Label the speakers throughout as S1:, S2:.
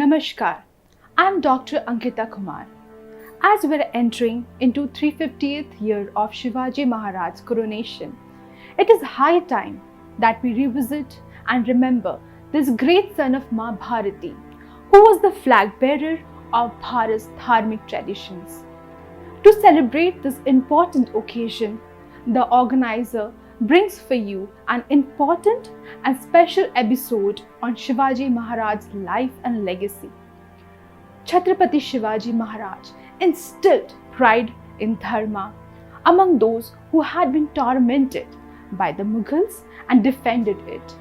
S1: Namaskar, I am Dr. Ankita Kumar. As we are entering into 350th year of Shivaji Maharaj's coronation, it is high time that we revisit and remember this great son of Ma Bharati, who was the flag bearer of Bharat's dharmic traditions. To celebrate this important occasion, the organizer brings for you an important and special episode on Shivaji Maharaj's life and legacy. Chhatrapati Shivaji Maharaj instilled pride in dharma among those who had been tormented by the Mughals and defended it.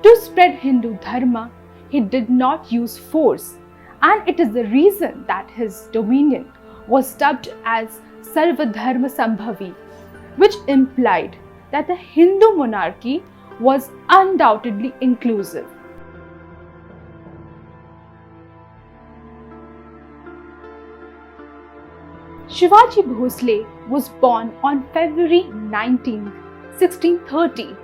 S1: To spread Hindu dharma, he did not use force, and it is the reason that his dominion was dubbed as Sarva Dharma Sambhavi, which implied that the Hindu monarchy was undoubtedly inclusive. Shivaji Bhosle was born on February 19, 1630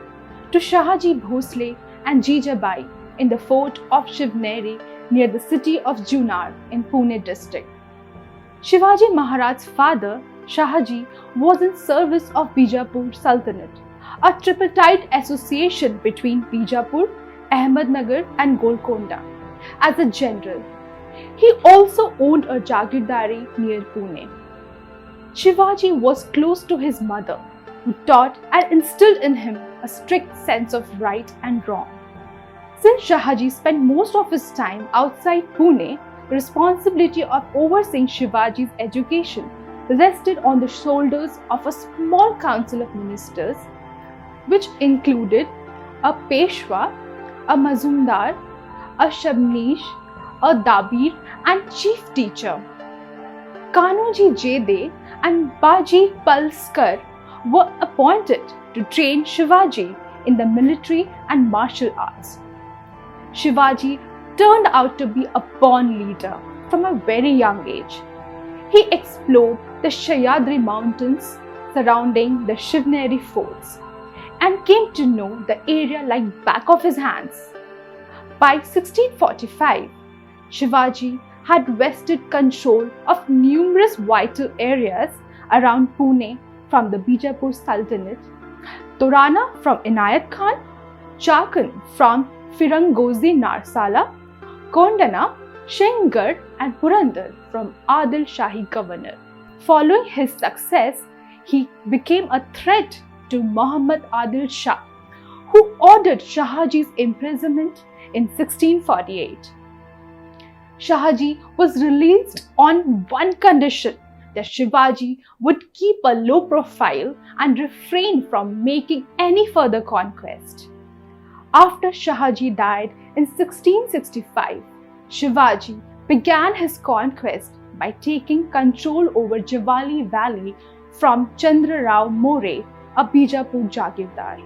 S1: to Shahaji Bhosle and Jijabai in the fort of Shivneri near the city of Junar in Pune district. Shivaji Maharaj's father, Shahaji, was in service of Bijapur Sultanate, a tripartite association between Bijapur, Ahmednagar and Golconda, as a general. He also owned a jagirdari near Pune. Shivaji was close to his mother, who taught and instilled in him a strict sense of right and wrong. Since Shahaji spent most of his time outside Pune, the responsibility of overseeing Shivaji's education rested on the shoulders of a small council of ministers, which included a Peshwa, a Mazumdar, a Shabnish, a Dabir and chief teacher. Kanoji Jede and Baji Palskar were appointed to train Shivaji in the military and martial arts. Shivaji turned out to be a born leader from a very young age. He explored the Sahyadri mountains surrounding the Shivneri forts and came to know the area like back of his hands. By 1645, Shivaji had wrested control of numerous vital areas around Pune from the Bijapur Sultanate, Torana from Inayat Khan, Chakan from Firangozi Narsala, Kondana, Shengarh and Purandar from Adil Shahi governor. Following his success, he became a threat to Muhammad Adil Shah, who ordered Shahaji's imprisonment in 1648. Shahaji was released on one condition, that Shivaji would keep a low profile and refrain from making any further conquest. After Shahaji died in 1665, Shivaji began his conquest by taking control over Javali Valley from Chandra Rao More, a Bijapur Jagirdar.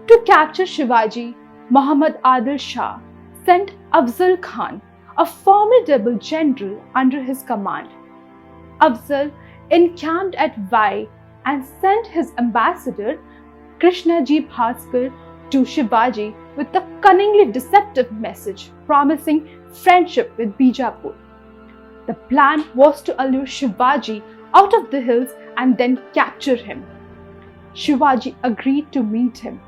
S1: To capture Shivaji, Muhammad Adil Shah sent Afzal Khan, a formidable general under his command. Afzal encamped at Vai and sent his ambassador Krishnaji Bhaskar to Shivaji with a cunningly deceptive message promising friendship with Bijapur. The plan was to allure Shivaji out of the hills and then capture him. Shivaji agreed to meet him.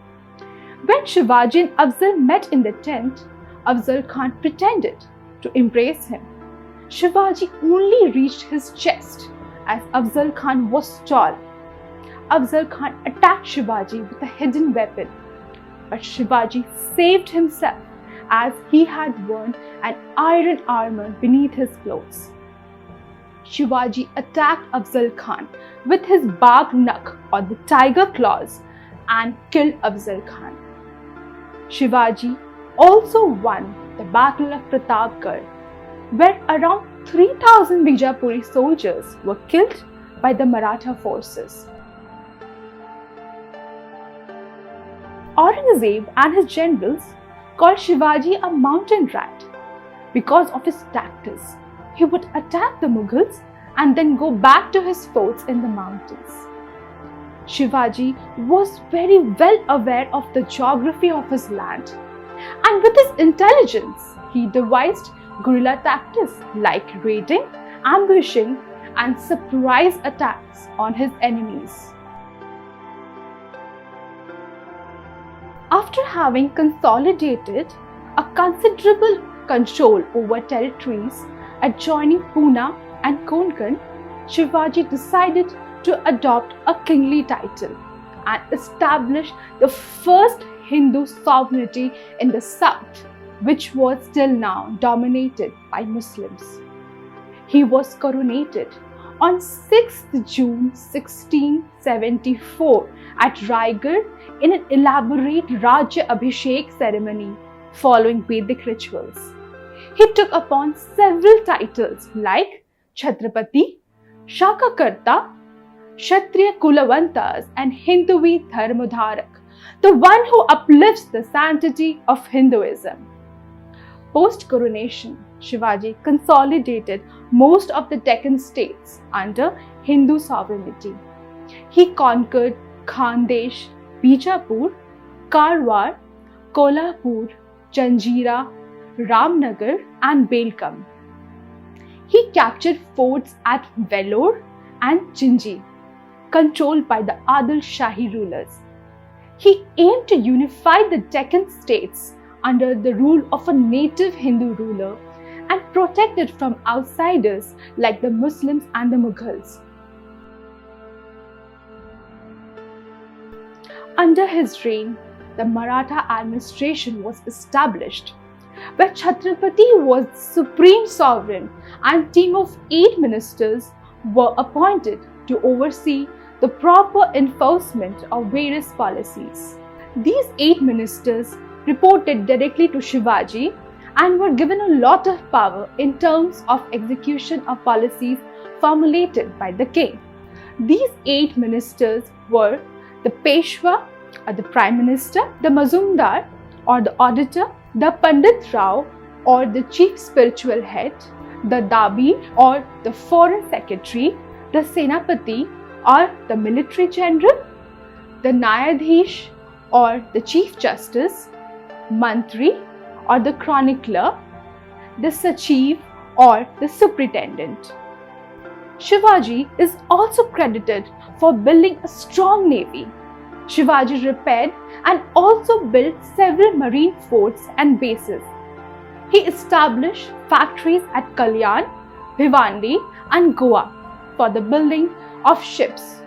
S1: When Shivaji and Afzal met in the tent, Afzal Khan pretended to embrace him. Shivaji only reached his chest as Afzal Khan was tall. Afzal Khan attacked Shivaji with a hidden weapon, but Shivaji saved himself as he had worn an iron armor beneath his clothes. Shivaji attacked Afzal Khan with his Bagh Nak or the tiger claws and killed Afzal Khan. Shivaji also won the Battle of Pratapgarh, where around 3,000 Bijapuri soldiers were killed by the Maratha forces. Aurangzeb and his generals called Shivaji a mountain rat because of his tactics. He would attack the Mughals and then go back to his forts in the mountains. Shivaji was very well aware of the geography of his land, and with his intelligence, he devised guerrilla tactics like raiding, ambushing, and surprise attacks on his enemies. After having consolidated a considerable control over territories adjoining Pune and Konkan, Shivaji decided to adopt a kingly title and establish the first Hindu sovereignty in the south, which was till now dominated by Muslims. He was coronated on 6th June 1674 at Raigad in an elaborate Rajya Abhishek ceremony following Vedic rituals. He took upon several titles like Chhatrapati, Shakakarta, Kshatriya Kulavantas, and Hinduvi Dharmadharak, the one who uplifts the sanctity of Hinduism. Post-coronation, Shivaji consolidated most of the Deccan states under Hindu sovereignty. He conquered Khandesh, Bijapur, Karwar, Kolhapur, Janjira, Ramnagar, and Belgaum. He captured forts at Vellore and Jinji, controlled by the Adil Shahi rulers. He aimed to unify the Deccan states under the rule of a native Hindu ruler and protect it from outsiders like the Muslims and the Mughals. Under his reign, the Maratha Administration was established, where Chhatrapati was supreme sovereign and a team of 8 ministers were appointed to oversee the proper enforcement of various policies. These 8 ministers reported directly to Shivaji and were given a lot of power in terms of execution of policies formulated by the king. These 8 ministers were the Peshwa or the Prime Minister, the Mazumdar or the Auditor, the Pandit Rao or the Chief Spiritual Head, the Dabir or the Foreign Secretary, the Senapati or the Military General, the Nyadhish or the Chief Justice, Mantri or the Chronicler, the Sachiv or the Superintendent. Shivaji is also credited for building a strong navy. Shivaji repaired and also built several marine forts and bases. He established factories at Kalyan, Bhiwandi and Goa for the building of ships.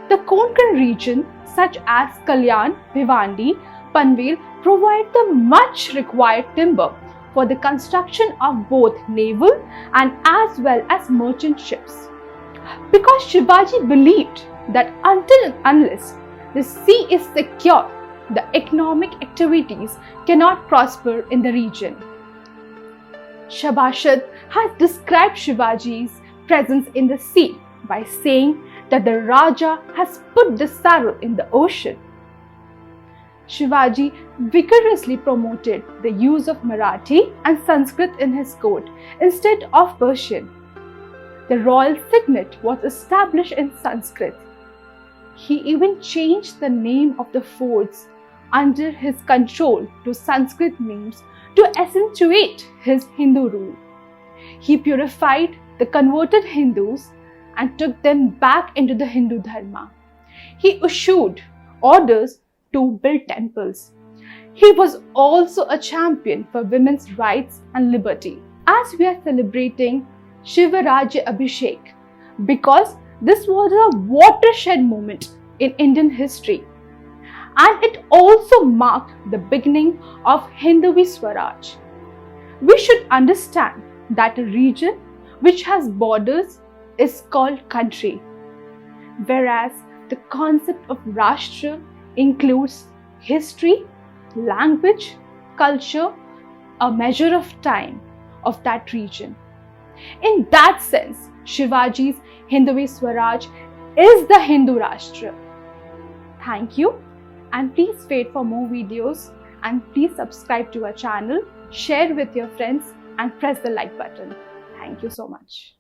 S1: The Konkan region such as Kalyan, Bhiwandi, Panvel provide the much required timber for the construction of both naval and as well as merchant ships. Because Shivaji believed that until and unless the sea is secure, the economic activities cannot prosper in the region. Shabashid has described Shivaji's presence in the sea by saying that the Raja has put the saddle in the ocean. Shivaji vigorously promoted the use of Marathi and Sanskrit in his court instead of Persian. The royal signet was established in Sanskrit. He even changed the name of the forts under his control to Sanskrit names to accentuate his Hindu rule. He purified the converted Hindus and took them back into the Hindu Dharma. He issued orders to build temples. He was also a champion for women's rights and liberty. As we are celebrating Shivaji Abhishek, because this was a watershed moment in Indian history, and it also marked the beginning of Hinduvi Swaraj. We should understand that a region which has borders is called country, whereas the concept of Rashtra includes history, language, culture, a measure of time of that region. In that sense, Shivaji's Hinduvi Swaraj is the Hindu Rashtra. Thank you, and please wait for more videos, and please subscribe to our channel, share with your friends and press the like button. Thank you so much.